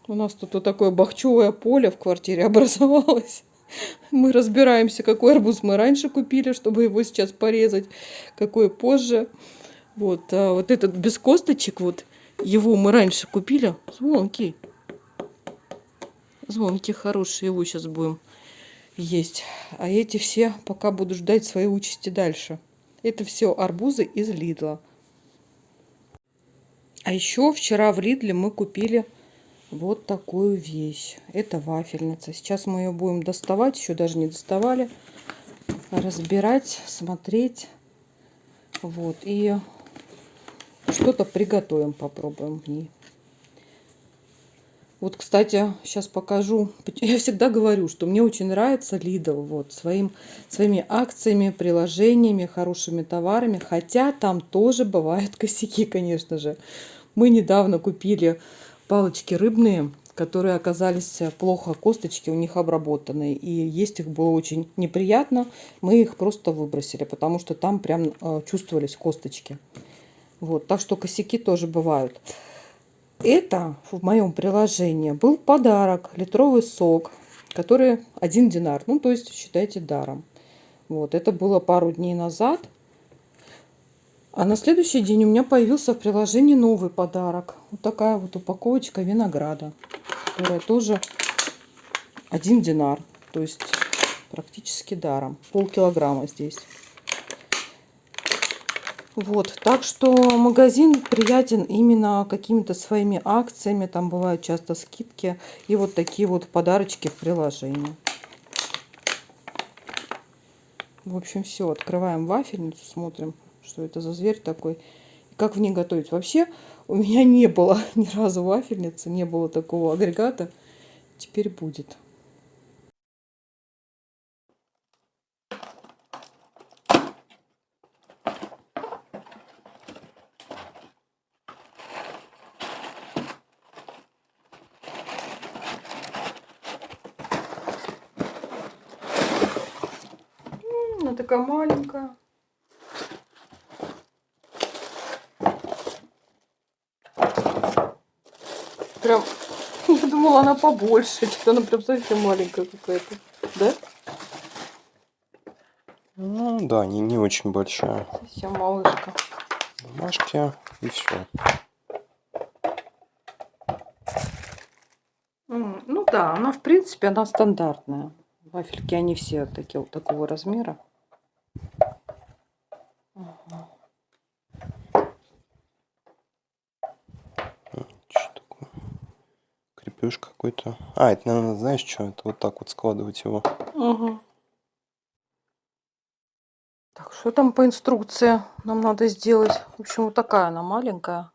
У нас тут вот такое бахчевое поле в квартире образовалось. Мы разбираемся, какой арбуз мы раньше купили, чтобы его сейчас порезать, какой позже. Вот, а вот этот без косточек, вот его мы раньше купили. Звонкий. Звонкий, хороший, его сейчас будем есть. А эти все пока буду ждать своей участи дальше. Это все арбузы из Лидла. А еще вчера в Лидле мы купили вот такую вещь. Это вафельница. Сейчас мы ее будем доставать. Еще даже не доставали. Разбирать, смотреть. Вот. И что-то приготовим, попробуем в ней. Вот, кстати, сейчас покажу. Я всегда говорю, что мне очень нравится Lidl. Вот, своими акциями, приложениями, хорошими товарами. Хотя там тоже бывают косяки, конечно же. Мы недавно купили палочки рыбные, которые оказались плохо, косточки у них обработанные. И есть их было очень неприятно. Мы их просто выбросили, потому что там прям чувствовались косточки. Вот, так что косяки тоже бывают. Это в моем приложении был подарок, литровый сок, который 1 динар. Ну, то есть, считайте, даром. Вот, это было пару дней назад. А на следующий день у меня появился в приложении новый подарок. Вот такая вот упаковочка винограда, которая тоже 1 динар. То есть практически даром. Полкилограмма здесь. Вот, так что магазин приятен именно какими-то своими акциями. Там бывают часто скидки. И вот такие вот подарочки в приложении. В общем, все. Открываем вафельницу, смотрим, что это за зверь такой. И как в ней готовить. Вообще, у меня не было ни разу вафельницы, не было такого агрегата. Теперь будет. Она такая маленькая. Прям, я думала, она побольше. Что-то она прям совсем маленькая какая-то. Да? Ну да, не очень большая. Совсем малышка. Машки и все. Ну да, она в принципе, она стандартная. Вафельки, они все такие, вот такого размера. Ага. Что такое? Крепеж какой-то. А, это, наверное, знаешь что? Это вот так вот складывать его. Ага. Так, что там по инструкции нам надо сделать? В общем, вот такая она маленькая.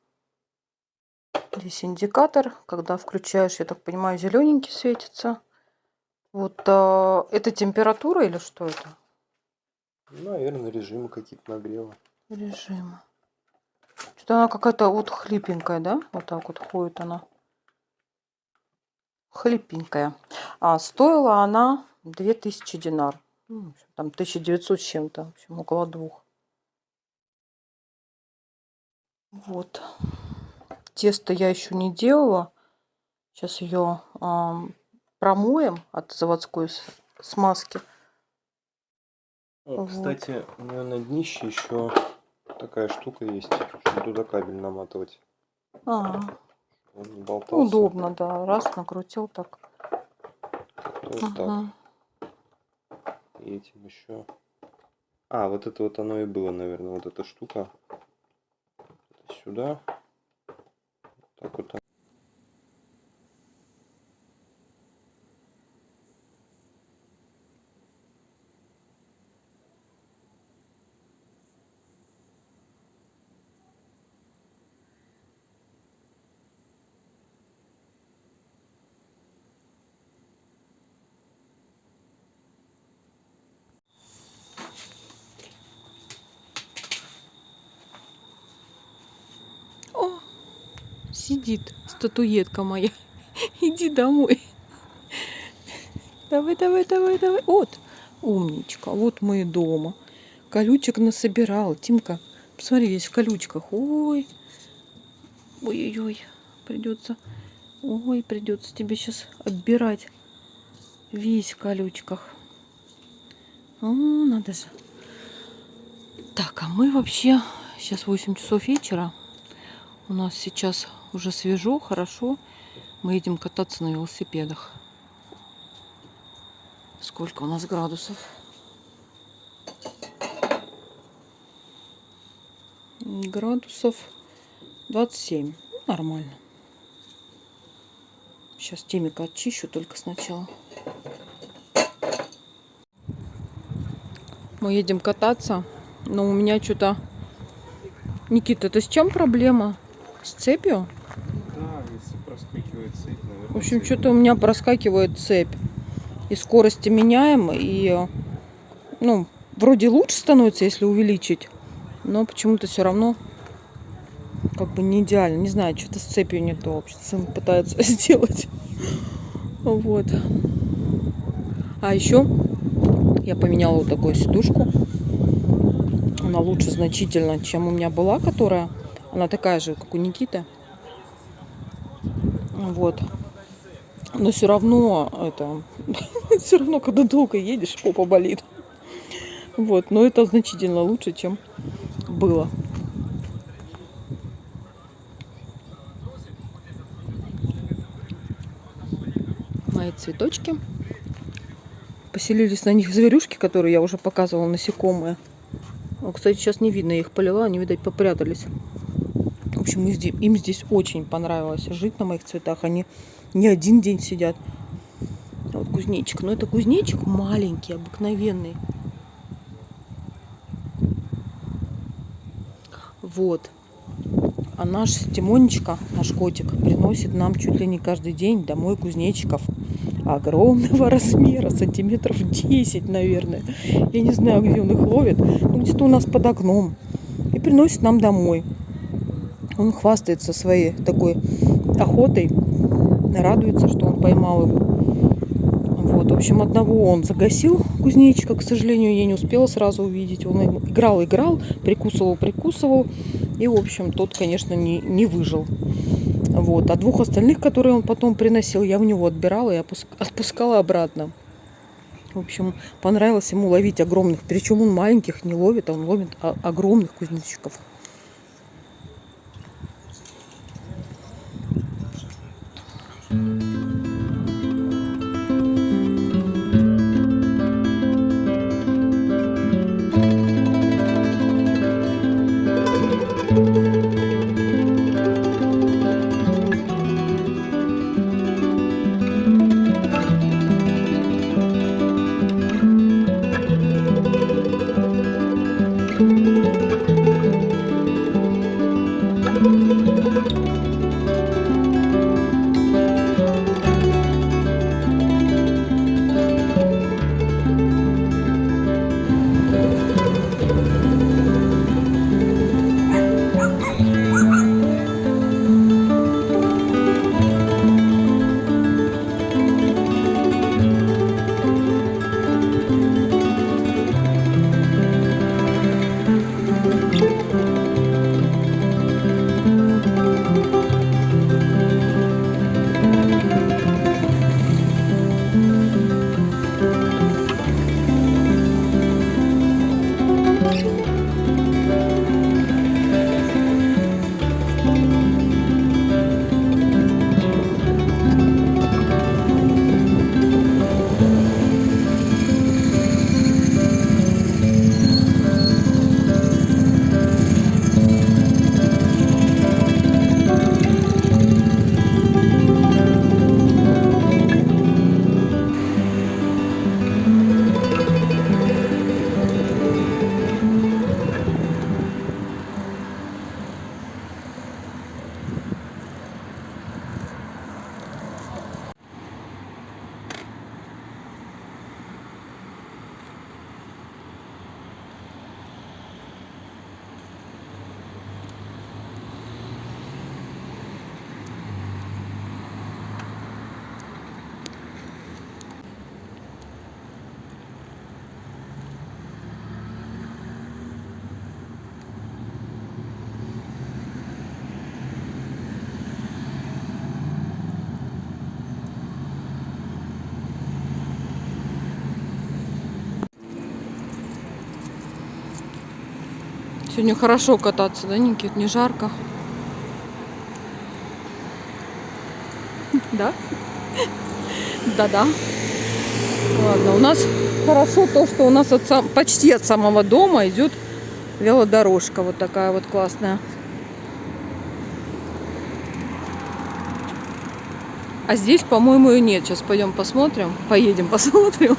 Здесь индикатор. Когда включаешь, я так понимаю, зелененький светится. Вот это температура или что это? Наверное, режимы какие-то нагрева. Режимы. Что-то она какая-то вот хлипенькая, да? Вот так вот ходит она. Хлипенькая. А стоила она 2000 динар. Ну, там 1900 с чем-то. В общем, около 2. Вот. Тесто я еще не делала. Сейчас ее промоем от заводской смазки. О, кстати, у нее на днище еще такая штука есть, чтобы туда кабель наматывать. Он не болтался. удобно, да. Раз накрутил так. Вот так. И этим еще. А, вот это вот оно и было, наверное, вот эта штука. Сюда. Так вот. О, сидит статуэтка моя. Иди домой. Давай, давай, давай, давай. Вот, умничка. Вот мы и дома. Колючек насобирал. Тимка, посмотри, весь в колючках. Ой. Ой-ой-ой. Придется. Ой, придется тебе сейчас отбирать. Весь в колючках. О, надо же. Так, а мы вообще... Сейчас 8 часов вечера. У нас сейчас уже свежо, хорошо. Мы едем кататься на велосипедах. Сколько у нас градусов? Градусов 27. Нормально. Сейчас Тимика очищу только сначала. Мы едем кататься, но у меня что-то... Никита, это с чем проблема? С цепью? Да, если проскакивает цепь, наверное. В общем, что-то у меня проскакивает цепь. И скорости меняем, и... Ну, вроде лучше становится, если увеличить. Но почему-то все равно как бы не идеально. Не знаю, что-то с цепью не то. Вообще сын пытается сделать. Вот. А еще я поменяла вот такую сидушку. Она лучше значительно, чем у меня была, которая... Она такая же, как у Никиты. Вот. Но все равно это... Все равно, когда долго едешь, попа болит. Вот. Но это значительно лучше, чем было. Мои цветочки. Поселились на них зверюшки, которые я уже показывала, насекомые. Кстати, сейчас не видно, я их полила, они, видать, попрятались. В общем, им здесь очень понравилось жить на моих цветах. Они не один день сидят. Вот кузнечик. Но это кузнечик маленький, обыкновенный. Вот. А наш Тимонечка, наш котик, приносит нам чуть ли не каждый день домой кузнечиков огромного размера, сантиметров 10, наверное. Я не знаю, где он их ловит. Ну, где-то у нас под окном. И приносит нам домой. Он хвастается своей такой охотой. Радуется, что он поймал его. Вот, в общем, одного он загасил, кузнечика, к сожалению, я не успела сразу увидеть. Он играл, прикусывал. И, в общем, тот, конечно, не выжил. Вот. А двух остальных, которые он потом приносил, я у него отбирала и отпускала обратно. В общем, понравилось ему ловить огромных. Причем он маленьких не ловит, а он ловит огромных кузнечиков. Сегодня хорошо кататься, да, Никит? Не жарко. Да? Да-да. Ладно, у нас хорошо то, что у нас почти от самого дома идет велодорожка. Вот такая вот классная. А здесь, по-моему, ее нет. Сейчас пойдем посмотрим. Поедем посмотрим.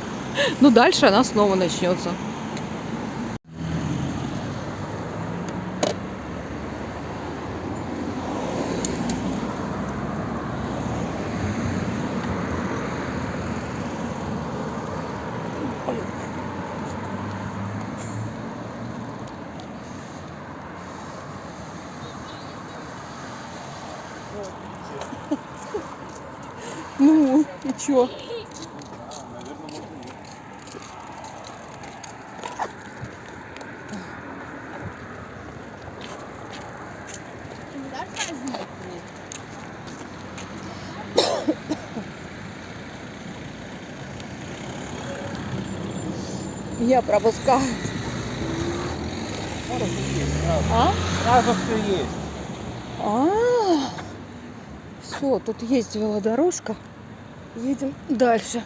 Но дальше она снова начнется. Ну, и чё? Я пропускаю. А? Сразу все есть. Все, тут есть велодорожка. Едем дальше.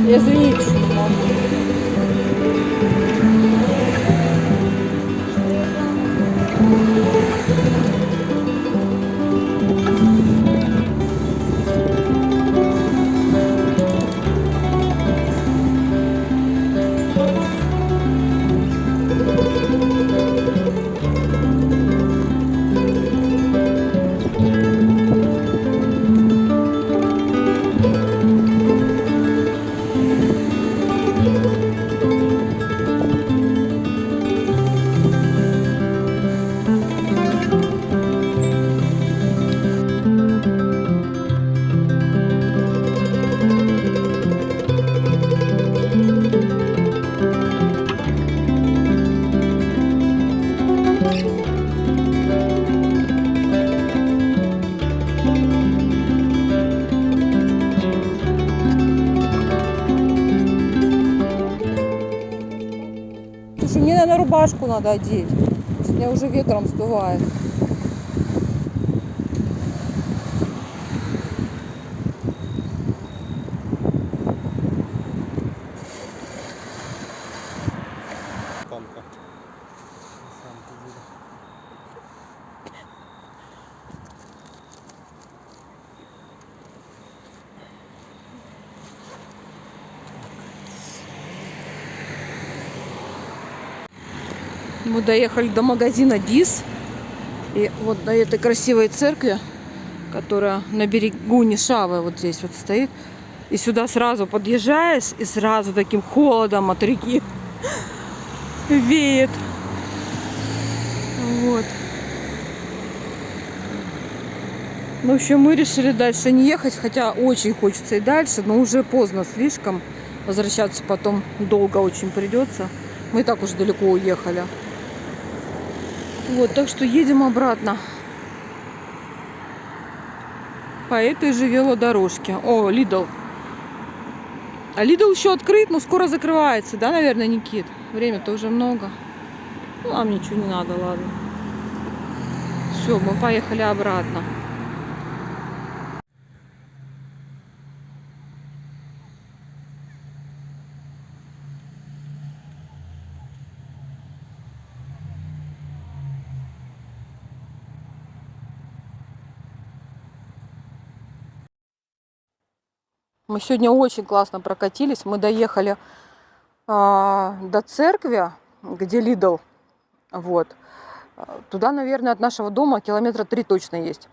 Извините, что не могу. Слушай, мне, наверное, рубашку надо одеть. Меня уже ветром сдувает. Танка. Мы доехали до магазина Дис. И вот на этой красивой церкви, которая на берегу Нишавы вот здесь вот стоит. И сюда сразу подъезжаешь, и сразу таким холодом от реки веет. Вот. Ну, в общем, мы решили дальше не ехать, хотя очень хочется и дальше, но уже поздно слишком. Возвращаться потом долго очень придется. Мы и так уже далеко уехали. Вот, так что едем обратно по этой же велодорожке. О, Lidl. А Lidl еще открыт, но скоро закрывается, да, наверное, Никит? Время-то уже много. Ну, нам ничего не надо, ладно. Все, мы поехали обратно. Мы сегодня очень классно прокатились. Мы доехали до церкви, где Lidl. Вот. Туда, наверное, от нашего дома километра 3 точно есть.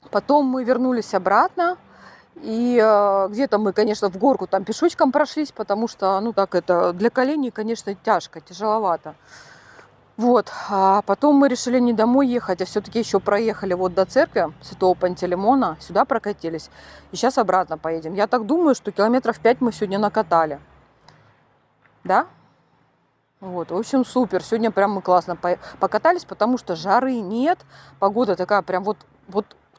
Потом мы вернулись обратно. И где-то мы, конечно, в горку там пешочком прошлись, потому что, ну так, это для коленей, конечно, тяжко, тяжеловато. Вот. А потом мы решили не домой ехать, а все-таки еще проехали вот до церкви Святого Пантелеймона, сюда прокатились. И сейчас обратно поедем. Я так думаю, что километров 5 мы сегодня накатали. Да? Вот, в общем, супер. Сегодня прям мы классно покатались, потому что жары нет. Погода такая прям вот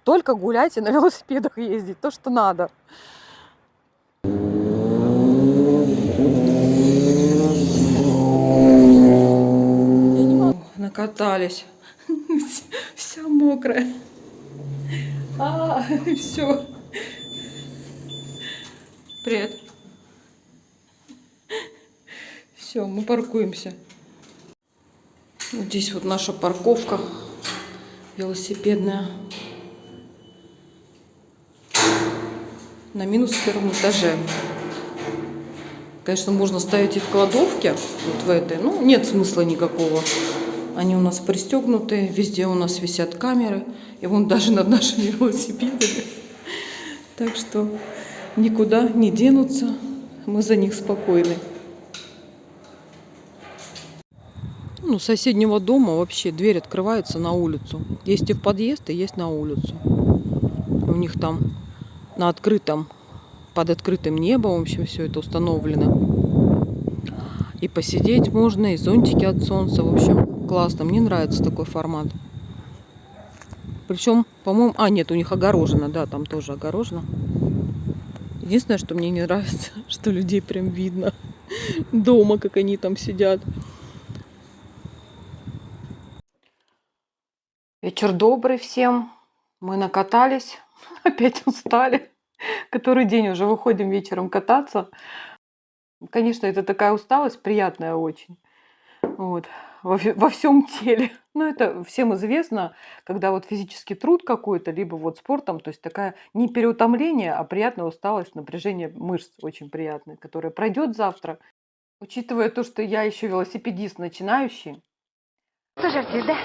только гуляйте на велосипедах ездить, то, что надо. Накатались. Вся мокрая. Все. Привет. Все, мы паркуемся. Вот здесь вот наша парковка велосипедная. На -1 этаже. Конечно, можно ставить и в кладовке, вот в этой. Ну, нет смысла никакого. Они у нас пристегнуты, везде у нас висят камеры. И вон даже над нашими велосипедами. Так что никуда не денутся. Мы за них спокойны. Ну, с соседнего дома вообще дверь открывается на улицу. Есть и в подъезд, и есть на улицу. У них там на открытом, под открытым небом, в общем, все это установлено. И посидеть можно, и зонтики от солнца. В общем, классно. Мне нравится такой формат. Причем, по-моему... нет, у них огорожено. Да, там тоже огорожено. Единственное, что мне не нравится, что людей прям видно дома, как они там сидят. Вечер добрый всем. Мы накатались. Опять устали. Который день уже выходим вечером кататься. Конечно, это такая усталость приятная очень. Вот. Во всем теле. Ну, это всем известно, когда вот физический труд какой-то, либо вот спортом, то есть такая не переутомление, а приятная усталость, напряжение мышц очень приятное, которое пройдет завтра. Учитывая то, что я еще велосипедист начинающий. Тоже артист, да?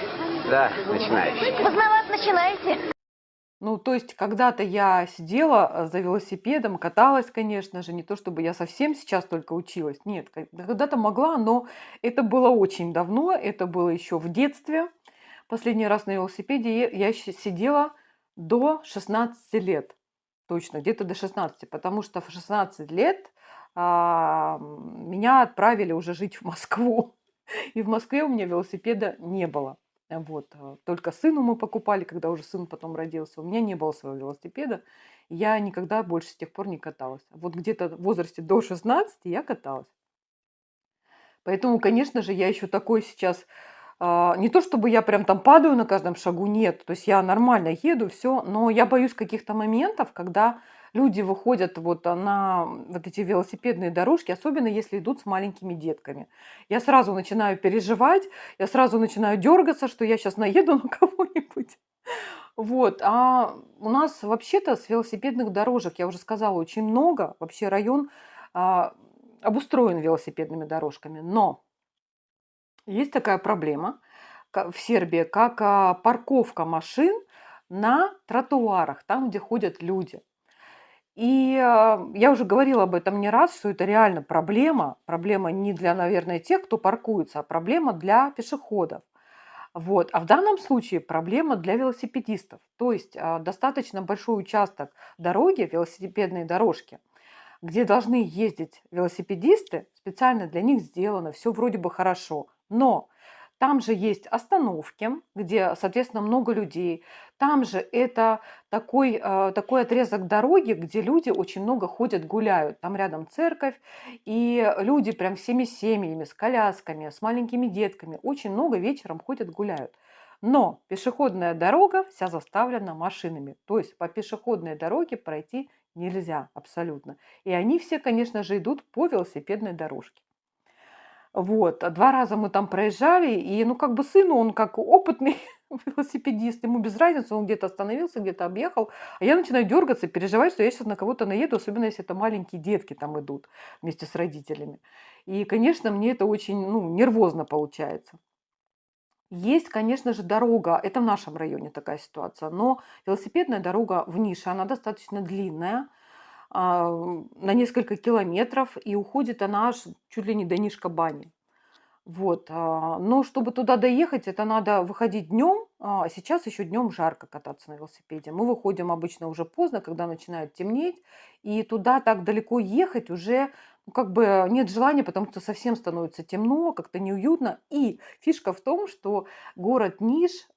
Да, начинающий. Поздновато начинаете. Ну, то есть когда-то я сидела за велосипедом, каталась, конечно же, не то чтобы я совсем сейчас только училась, нет, когда-то могла, но это было очень давно, это было еще в детстве. Последний раз на велосипеде я сидела до 16 лет, точно, где-то до 16, потому что в 16 лет меня отправили уже жить в Москву, и в Москве у меня велосипеда не было. Вот. Только сыну мы покупали, когда уже сын потом родился. У меня не было своего велосипеда. Я никогда больше с тех пор не каталась. Вот где-то в возрасте до 16 я каталась. Поэтому, конечно же, я еще такой сейчас... не то чтобы я прям там падаю на каждом шагу, нет. То есть я нормально еду, все. Но я боюсь каких-то моментов, когда люди выходят вот на вот эти велосипедные дорожки, особенно если идут с маленькими детками. Я сразу начинаю переживать, я сразу начинаю дергаться, что я сейчас наеду на кого-нибудь. Вот. А у нас вообще-то с велосипедных дорожек, я уже сказала, очень много. Вообще район обустроен велосипедными дорожками. Но есть такая проблема в Сербии, как парковка машин на тротуарах, там, где ходят люди. И я уже говорила об этом не раз, что это реально проблема. Проблема не для, наверное, тех, кто паркуется, а проблема для пешеходов. Вот. А в данном случае проблема для велосипедистов. То есть достаточно большой участок дороги, велосипедной дорожки, где должны ездить велосипедисты, специально для них сделано, все вроде бы хорошо. Но там же есть остановки, где, соответственно, много людей. Там же это такой отрезок дороги, где люди очень много ходят, гуляют. Там рядом церковь, и люди прям всеми семьями, с колясками, с маленькими детками очень много вечером ходят, гуляют. Но пешеходная дорога вся заставлена машинами. То есть по пешеходной дороге пройти нельзя абсолютно. И они все, конечно же, идут по велосипедной дорожке. Вот. 2 раза мы там проезжали, и, ну, как бы сыну, он как опытный велосипедист, ему без разницы, он где-то остановился, где-то объехал, а я начинаю дергаться, переживать, что я сейчас на кого-то наеду, особенно если это маленькие детки там идут вместе с родителями. И, конечно, мне это очень, ну, нервозно получается. Есть, конечно же, дорога, это в нашем районе такая ситуация, но велосипедная дорога в Нише, она достаточно длинная, на несколько километров, и уходит она аж чуть ли не до Нишка-Бани. Вот, но чтобы туда доехать, это надо выходить днем, а сейчас еще днем жарко кататься на велосипеде. Мы выходим обычно уже поздно, когда начинает темнеть, и туда так далеко ехать уже, ну, как бы нет желания, потому что совсем становится темно, как-то неуютно. И фишка в том, что город Ниш,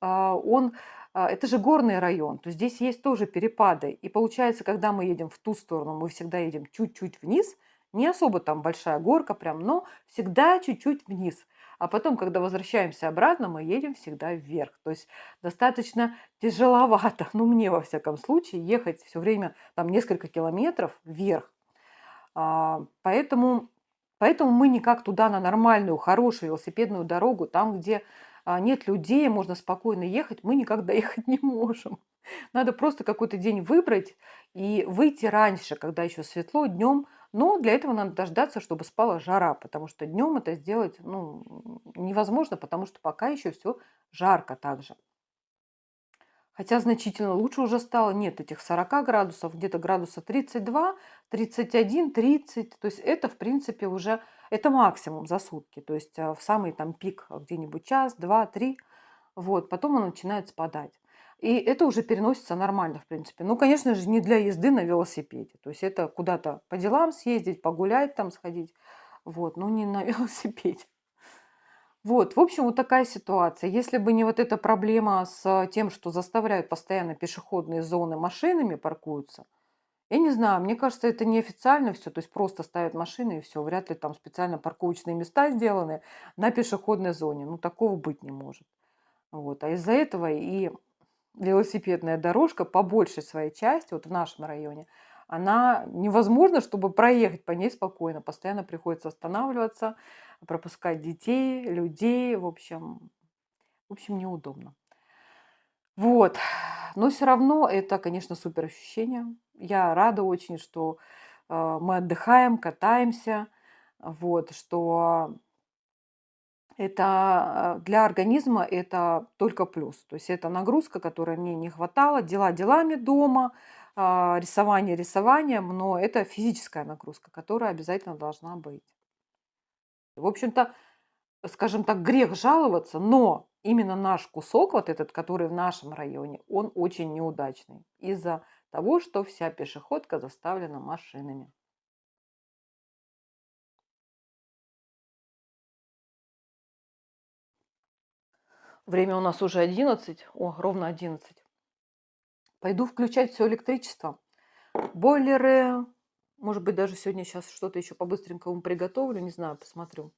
это же горный район, то здесь есть тоже перепады. И получается, когда мы едем в ту сторону, мы всегда едем чуть-чуть вниз, не особо там большая горка прям, но всегда чуть-чуть вниз. А потом, когда возвращаемся обратно, мы едем всегда вверх. То есть достаточно тяжеловато, ну мне во всяком случае, ехать все время там несколько километров вверх. Поэтому мы никак туда на нормальную, хорошую велосипедную дорогу, там, где нет людей, можно спокойно ехать, мы никак доехать не можем. Надо просто какой-то день выбрать и выйти раньше, когда еще светло, днем. Но для этого надо дождаться, чтобы спала жара, потому что днем это сделать, ну, невозможно, потому что пока еще все жарко также. Хотя значительно лучше уже стало. Нет этих 40 градусов, где-то градуса 32, 31, 30. То есть это, в принципе, уже это максимум за сутки. То есть в самый там пик где-нибудь час, два, три. Вот, потом он начинает спадать. И это уже переносится нормально, в принципе. Ну, конечно же, не для езды на велосипеде. То есть это куда-то по делам съездить, погулять там, сходить. Вот, но не на велосипеде. Вот, в общем, вот такая ситуация. Если бы не вот эта проблема с тем, что заставляют постоянно пешеходные зоны машинами паркуются, я не знаю, мне кажется, это неофициально все, то есть просто ставят машины и все, вряд ли там специально парковочные места сделаны на пешеходной зоне. Ну, такого быть не может. Вот, а из-за этого и велосипедная дорожка по большей своей части, вот в нашем районе, она невозможно, чтобы проехать по ней спокойно. Постоянно приходится останавливаться, пропускать детей, людей. В общем, неудобно. Вот. Но все равно это, конечно, супер ощущение. Я рада очень, что мы отдыхаем, катаемся. Вот, что это для организма это только плюс. То есть это нагрузка, которой мне не хватало. Дела делами дома, рисование рисованием, но это физическая нагрузка, которая обязательно должна быть. В общем-то, скажем так, грех жаловаться, но именно наш кусок, вот этот, который в нашем районе, он очень неудачный из-за того, что вся пешеходка заставлена машинами. Время у нас уже 11, ровно 11. Пойду включать все электричество. Бойлеры, может быть, даже сегодня сейчас что-то еще по-быстренькому приготовлю, не знаю, посмотрю.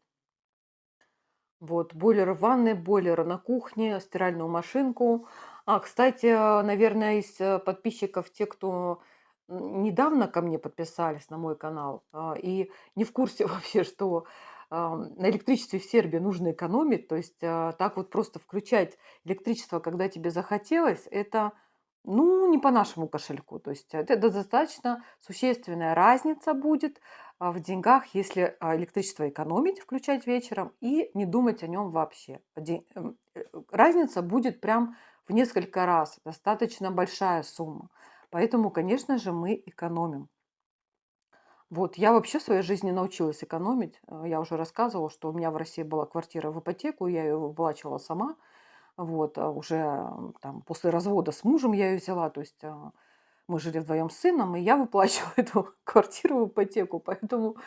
Вот, бойлеры в ванной, бойлеры на кухне, стиральную машинку. Кстати, наверное, из подписчиков, те, кто недавно ко мне подписались на мой канал и не в курсе вообще, что на электричестве в Сербии нужно экономить, то есть так вот просто включать электричество, когда тебе захотелось, это, ну, не по нашему кошельку. То есть это достаточно существенная разница будет в деньгах, если электричество экономить, включать вечером и не думать о нем вообще. Разница будет прям в несколько раз, достаточно большая сумма. Поэтому, конечно же, мы экономим. Вот, я вообще в своей жизни научилась экономить. Я уже рассказывала, что у меня в России была квартира в ипотеку, я ее выплачивала сама. Вот, уже там после развода с мужем я ее взяла, то есть мы жили вдвоем с сыном, и я выплачивала эту квартиру в ипотеку. Поэтому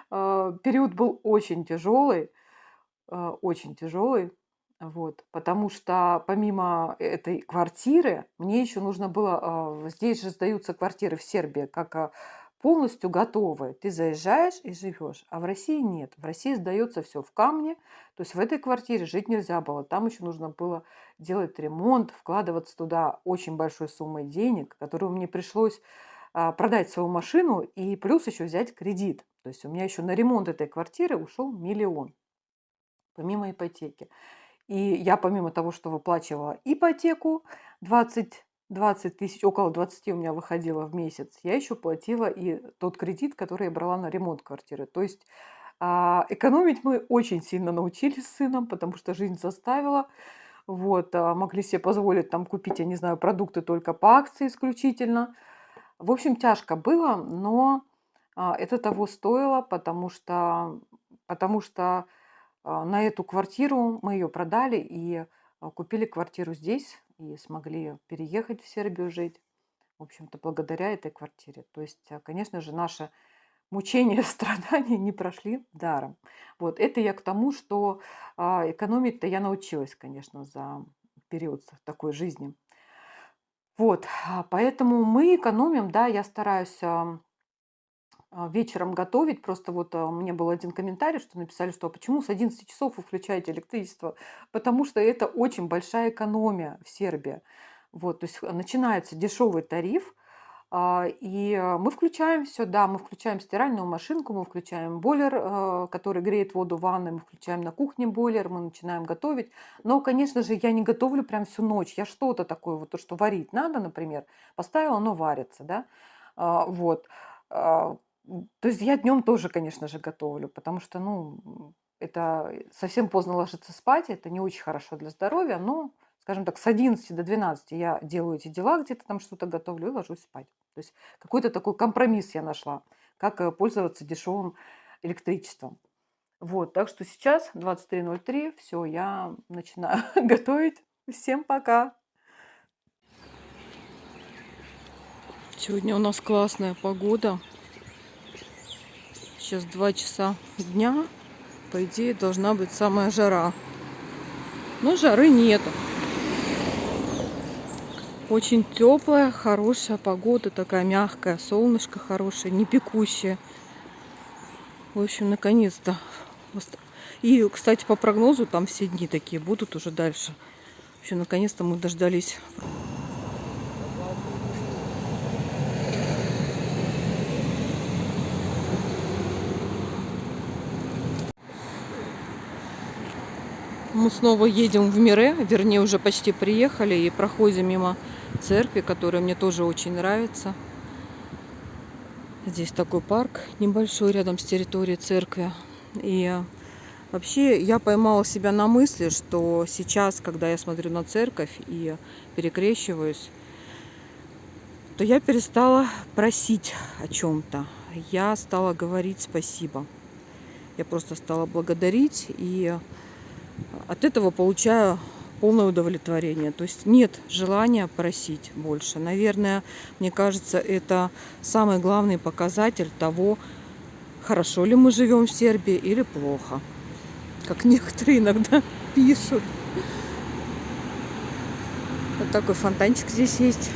период был очень тяжелый, вот, потому что помимо этой квартиры мне еще нужно было, здесь же сдаются квартиры в Сербии как полностью готовые. Ты заезжаешь и живешь, а в России нет. В России сдается все в камне, то есть в этой квартире жить нельзя было. Там еще нужно было делать ремонт, вкладываться туда очень большой суммой денег, которую мне пришлось продать свою машину и плюс еще взять кредит. То есть у меня еще на ремонт этой квартиры ушел 1 000 000 помимо ипотеки. И я помимо того, что выплачивала ипотеку 20 тысяч, около 20 у меня выходило в месяц, я еще платила и тот кредит, который я брала на ремонт квартиры. То есть экономить мы очень сильно научились с сыном, потому что жизнь заставила. Вот, могли себе позволить там купить, я не знаю, продукты только по акции исключительно. В общем, тяжко было, но это того стоило, потому что на эту квартиру мы ее продали и купили квартиру здесь и смогли переехать в Сербию жить. В общем-то, благодаря этой квартире. То есть, конечно же, наши мучения, страдания не прошли даром. Вот это я к тому, что экономить-то я научилась, конечно, за период такой жизни. Вот, поэтому мы экономим, да, я стараюсь вечером готовить. Просто вот у меня был один комментарий, что написали, что почему с 11 часов вы включаете электричество? Потому что это очень большая экономия в Сербии. Вот, то есть начинается дешевый тариф, и мы включаем все, да, мы включаем стиральную машинку, мы включаем бойлер, который греет воду в ванной, мы включаем на кухне бойлер, мы начинаем готовить. Но, конечно же, я не готовлю прям всю ночь. Я что-то такое, вот то, что варить надо, например, поставила, оно варится, да. Вот. То есть я днем тоже, конечно же, готовлю, потому что, ну, это совсем поздно ложиться спать, это не очень хорошо для здоровья, но, скажем так, с 11 до 12 я делаю эти дела, где-то там что-то готовлю и ложусь спать. То есть какой-то такой компромисс я нашла, как пользоваться дешевым электричеством. Вот, так что сейчас 23:03, все, я начинаю готовить. Всем пока! Сегодня у нас классная погода. Сейчас 2 часа дня. По идее, должна быть самая жара. Но жары нету. Очень теплая, хорошая погода, такая мягкая, солнышко хорошее, не пекущее. В общем, наконец-то. И, кстати, по прогнозу там все дни такие будут уже дальше. В общем, наконец-то мы дождались. Мы снова едем в Мире, вернее, уже почти приехали и проходим мимо церкви, которая мне тоже очень нравится. Здесь такой парк небольшой рядом с территорией церкви. И вообще я поймала себя на мысли, что сейчас, когда я смотрю на церковь и перекрещиваюсь, то я перестала просить о чем-то. Я стала говорить спасибо. Я просто стала благодарить, и от этого получаю полное удовлетворение. То есть нет желания просить больше. Наверное, мне кажется, это самый главный показатель того, хорошо ли мы живем в Сербии или плохо. Как некоторые иногда пишут. Вот такой фонтанчик здесь есть.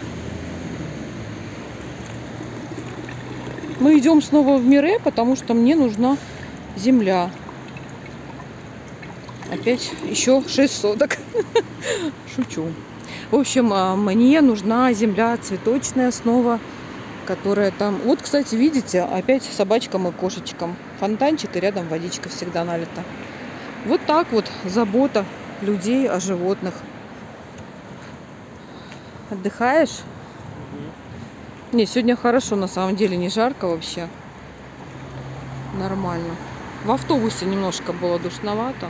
Мы идем снова в Мире, потому что мне нужна земля. Опять еще 6 соток. Шучу. В общем, мне нужна земля цветочная снова, которая там... Вот, кстати, видите, опять собачкам и кошечкам. Фонтанчик и рядом водичка всегда налита. Вот так вот забота людей о животных. Отдыхаешь? Не, сегодня хорошо, на самом деле, не жарко вообще. Нормально. В автобусе немножко было душновато.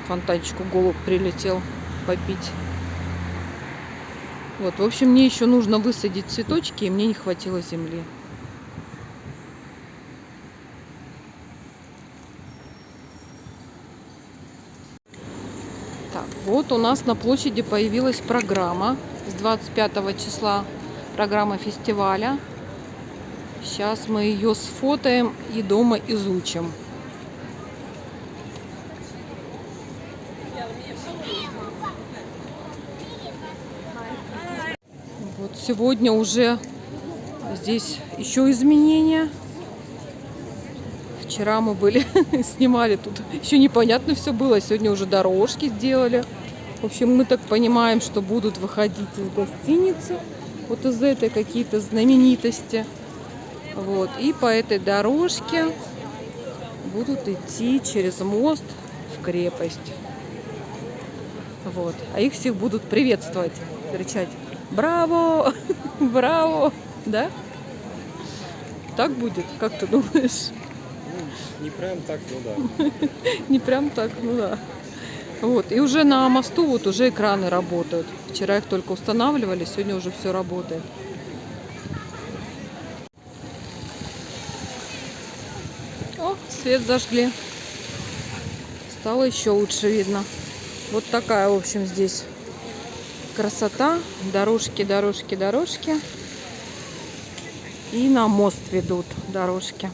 Фонтанчику голубь прилетел попить. Вот, в общем, мне еще нужно высадить цветочки, и мне не хватило земли. Так, вот у нас на площади появилась программа с 25 числа, программа фестиваля. Сейчас мы ее сфотаем и дома изучим. Вот сегодня уже здесь еще изменения. Вчера мы были, снимали тут, еще непонятно все было, сегодня уже дорожки сделали. В общем, мы так понимаем, что будут выходить из гостиницы, вот из этой какие-то знаменитости. Вот, и по этой дорожке будут идти через мост в крепость. Вот, а их всех будут приветствовать, кричать «Браво! Браво!» Да? Так будет, как ты думаешь? Не прям так, ну да. Не прям так, ну да. Вот, и уже на мосту вот уже экраны работают. Вчера их только устанавливали, сегодня уже все работает. О, свет зажгли. Стало еще лучше видно. Вот такая, в общем, здесь красота. Дорожки, дорожки, дорожки. И на мост ведут дорожки.